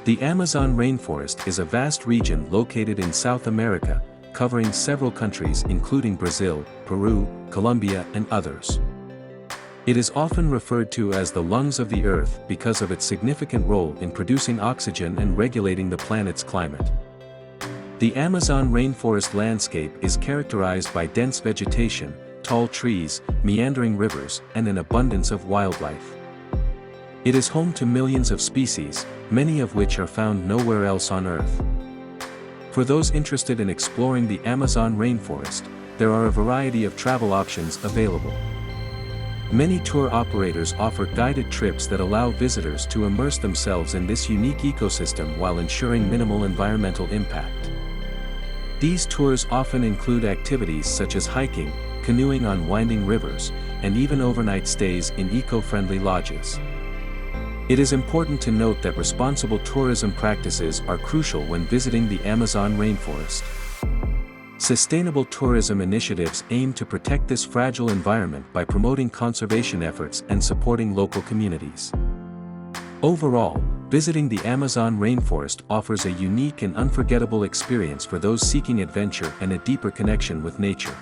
The Amazon rainforest is a vast region located in South America, covering several countries including Brazil, Peru, Colombia and others. It is often referred to as the lungs of the earth because of its significant role in producing oxygen and regulating the planet's climate. The Amazon rainforest landscape is characterized by dense vegetation, tall trees, meandering rivers, and an abundance of wildlife. It is home to millions of species, many of which are found nowhere else on Earth. For those interested in exploring the Amazon rainforest, there are a variety of travel options available. Many tour operators offer guided trips that allow visitors to immerse themselves in this unique ecosystem while ensuring minimal environmental impact. These tours often include activities such as hiking, canoeing on winding rivers, and even overnight stays in eco-friendly lodges. It is important to note that responsible tourism practices are crucial when visiting the Amazon rainforest. Sustainable tourism initiatives aim to protect this fragile environment by promoting conservation efforts and supporting local communities. Overall, visiting the Amazon rainforest offers a unique and unforgettable experience for those seeking adventure and a deeper connection with nature.